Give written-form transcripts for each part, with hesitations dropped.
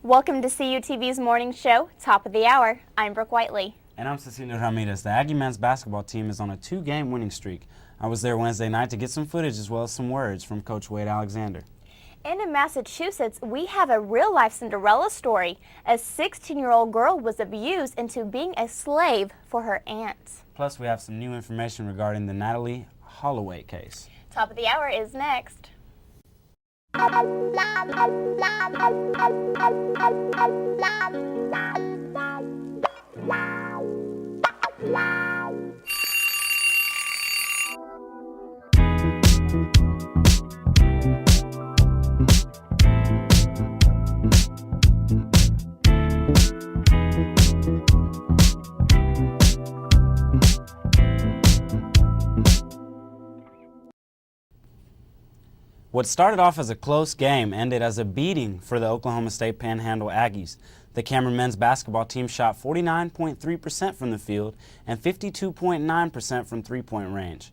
Welcome to CUTV's Morning Show, top of the hour. I'm Brooke Whiteley. And I'm Cecilia Ramirez. The Aggie men's basketball team is on a 2-game winning streak. I was there Wednesday night to get some footage as well as some words from Coach Wade Alexander. And in Massachusetts, we have a real-life Cinderella story. A 16-year-old girl was abused into being a slave for her aunt. Plus, we have some new information regarding the Natalee Holloway case. Top of the hour is next. What started off as a close game ended as a beating for the Oklahoma State Panhandle Aggies. The Cameron men's basketball team shot 49.3% from the field and 52.9% from three-point range.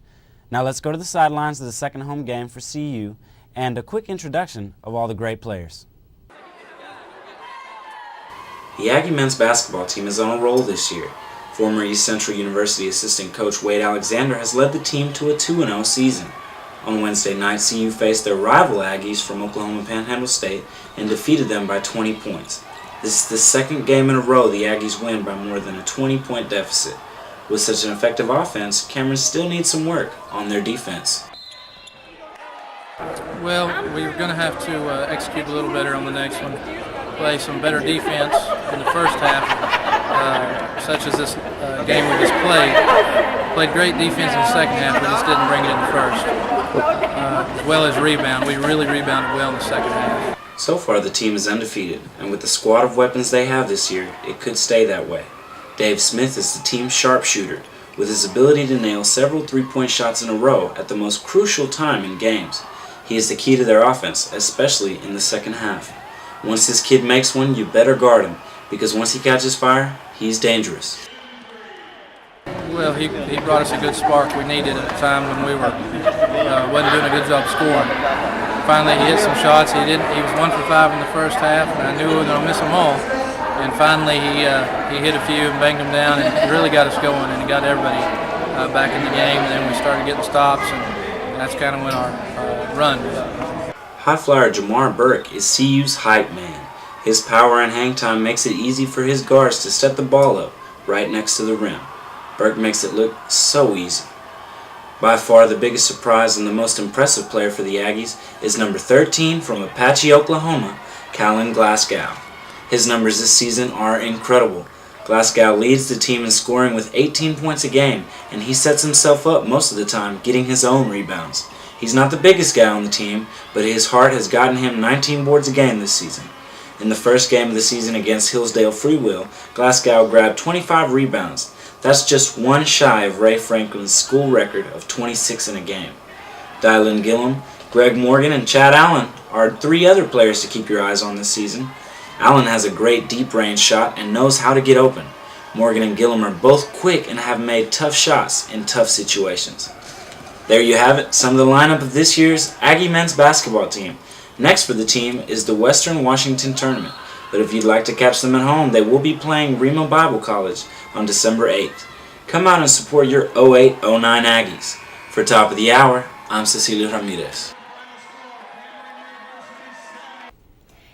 Now let's go to the sidelines of the second home game for CU and a quick introduction of all the great players. The Aggie men's basketball team is on a roll this year. Former East Central University assistant coach Wade Alexander has led the team to a 2-0 season. On Wednesday night, CU faced their rival Aggies from Oklahoma Panhandle State and defeated them by 20 points. This is the second game in a row the Aggies win by more than a 20-point deficit. With such an effective offense, Cameron still needs some work on their defense. Well, we're going to have to execute a little better on the next one, play some better defense in the first half, such as this game we just played. Played great defense in the second half, but just didn't bring it in the first. As well as rebound. We really rebounded well in the second half. So far, the team is undefeated, and with the squad of weapons they have this year, it could stay that way. Dave Smith is the team's sharpshooter, with his ability to nail several three-point shots in a row at the most crucial time in games. He is the key to their offense, especially in the second half. Once this kid makes one, you better guard him, because once he catches fire, he's dangerous. Well, he brought us a good spark we needed at a time when we wasn't doing a good job scoring. Finally, he hit some shots. He was 1 for 5 in the first half, and I knew we were going to miss them all. And finally, he hit a few and banged them down, and it really got us going, and it got everybody back in the game. And then we started getting stops, and that's kind of when our run was. High flyer Jamar Burke is CU's hype man. His power and hang time makes it easy for his guards to set the ball up right next to the rim. Burke makes it look so easy. By far the biggest surprise and the most impressive player for the Aggies is number 13 from Apache, Oklahoma, Callan Glasgow. His numbers this season are incredible. Glasgow leads the team in scoring with 18 points a game, and he sets himself up most of the time getting his own rebounds. He's not the biggest guy on the team, but his heart has gotten him 19 boards a game this season. In the first game of the season against Hillsdale Freewill, Glasgow grabbed 25 rebounds. That's just one shy of Ray Franklin's school record of 26 in a game. Dylan Gillum, Greg Morgan, and Chad Allen are 3 other players to keep your eyes on this season. Allen has a great deep range shot and knows how to get open. Morgan and Gillum are both quick and have made tough shots in tough situations. There you have it, some of the lineup of this year's Aggie men's basketball team. Next for the team is the Western Washington Tournament. But if you'd like to catch them at home, they will be playing Remo Bible College on December 8th. Come out and support your 08-09 Aggies. For Top of the Hour, I'm Cecilia Ramirez.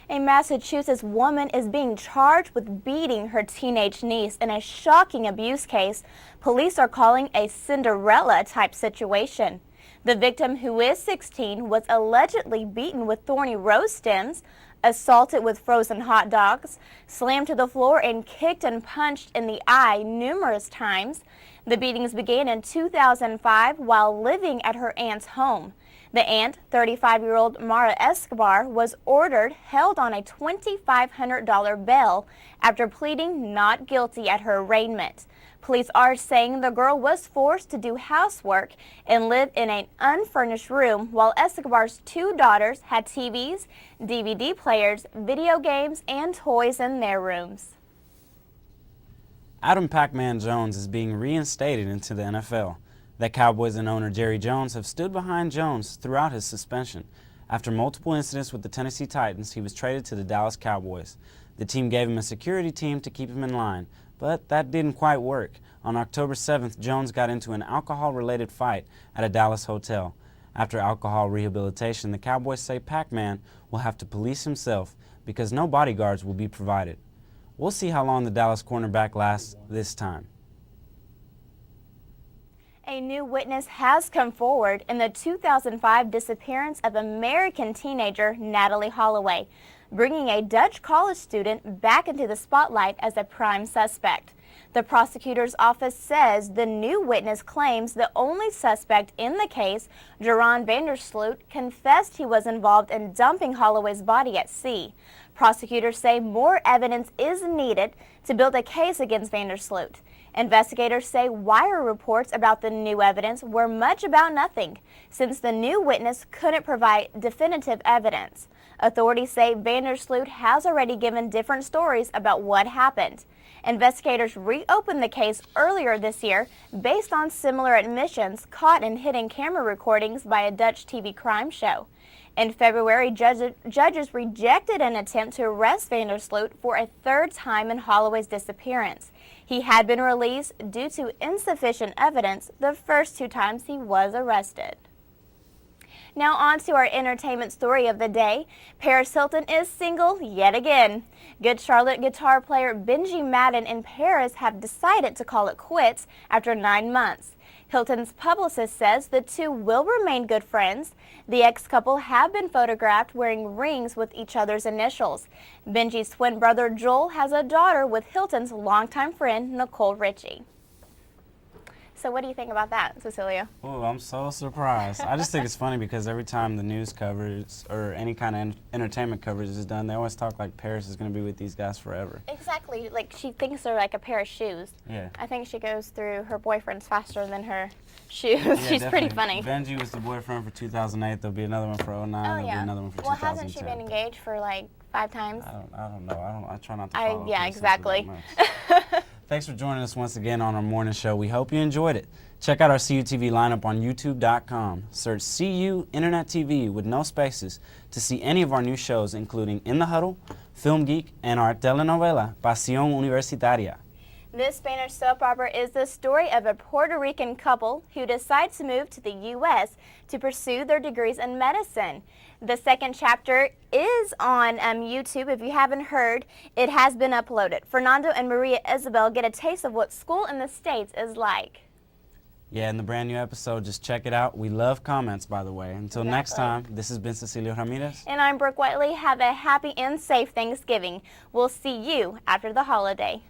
A Massachusetts woman is being charged with beating her teenage niece in a shocking abuse case police are calling a Cinderella-type situation. The victim, who is 16, was allegedly beaten with thorny rose stems, assaulted with frozen hot dogs, slammed to the floor, and kicked and punched in the eye numerous times. The beatings began in 2005 while living at her aunt's home. The aunt, 35-year-old Mara Escobar, was held on a $2,500 bail after pleading not guilty at her arraignment. Police are saying the girl was forced to do housework and live in an unfurnished room while Escobar's 2 daughters had TVs, DVD players, video games, and toys in their rooms. Adam Pacman Jones is being reinstated into the NFL. The Cowboys and owner Jerry Jones have stood behind Jones throughout his suspension. After multiple incidents with the Tennessee Titans, he was traded to the Dallas Cowboys. The team gave him a security team to keep him in line, but that didn't quite work. On October 7th, Jones got into an alcohol-related fight at a Dallas hotel. After alcohol rehabilitation, the Cowboys say Pacman will have to police himself because no bodyguards will be provided. We'll see how long the Dallas cornerback lasts this time. A new witness has come forward in the 2005 disappearance of American teenager Natalee Holloway, bringing a Dutch college student back into the spotlight as a prime suspect. The prosecutor's office says the new witness claims the only suspect in the case, Jeroen Vandersloot, confessed he was involved in dumping Holloway's body at sea. Prosecutors say more evidence is needed to build a case against Vandersloot. Investigators say wire reports about the new evidence were much about nothing, since the new witness couldn't provide definitive evidence. Authorities say Vandersloot has already given different stories about what happened. Investigators reopened the case earlier this year based on similar admissions caught in hidden camera recordings by a Dutch TV crime show. In February, judges rejected an attempt to arrest Vandersloot for a third time in Holloway's disappearance. He had been released due to insufficient evidence the first two times he was arrested. Now on to our entertainment story of the day. Paris Hilton is single yet again. Good Charlotte guitar player Benji and Paris have decided to call it quits after 9 months. Hilton's publicist says the two will remain good friends. The ex-couple have been photographed wearing rings with each other's initials. Benji's twin brother Joel has a daughter with Hilton's longtime friend Nicole Richie. So what do you think about that, Cecilia? Oh, I'm so surprised. I just think it's funny because every time the news coverage or any kind of entertainment coverage is done, they always talk like Paris is going to be with these guys forever. Exactly. Like, she thinks they're like a pair of shoes. Yeah. I think she goes through her boyfriends faster than her shoes. Yeah, She's pretty funny. Benji was the boyfriend for 2008. There'll be another one for 09. There'll be another one for 2010. Well, hasn't she been engaged for like 5 times? I don't know. I try not to follow Yeah, Paris exactly. that much. Thanks for joining us once again on our morning show. We hope you enjoyed it. Check out our CUTV lineup on YouTube.com. Search CUInternetTV with no spaces to see any of our new shows, including In the Huddle, Film Geek, and our telenovela, Pasión Universitaria. This Spanish soap opera is the story of a Puerto Rican couple who decide to move to the U.S. to pursue their degrees in medicine. The second chapter is on YouTube. If you haven't heard, it has been uploaded. Fernando and Maria Isabel get a taste of what school in the States is like. Yeah, in the brand new episode, just check it out. We love comments, by the way. Until next time, this has been Cecilia Ramirez. And I'm Brooke Whiteley. Have a happy and safe Thanksgiving. We'll see you after the holiday.